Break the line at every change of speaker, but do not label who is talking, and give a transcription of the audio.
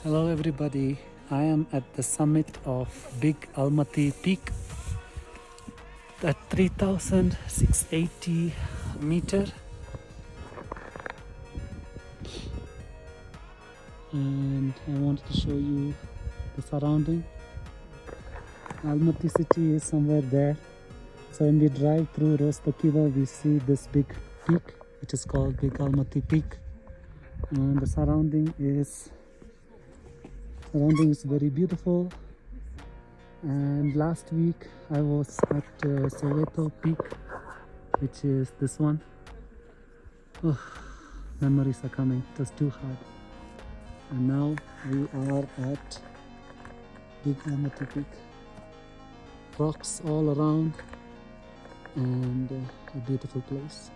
Hello everybody, I am at the summit of Big Almaty Peak at 3680 meter, and I wanted to show you the surrounding. Almaty city is somewhere there, so when we drive through Rostakiva we see this big peak which is called Big Almaty Peak, and the surrounding is very beautiful. And last week I was at Soweto Peak, which is this one. Oh, memories are coming. It was too hard. And now we are at Big Almaty Peak. Rocks all around and a beautiful place.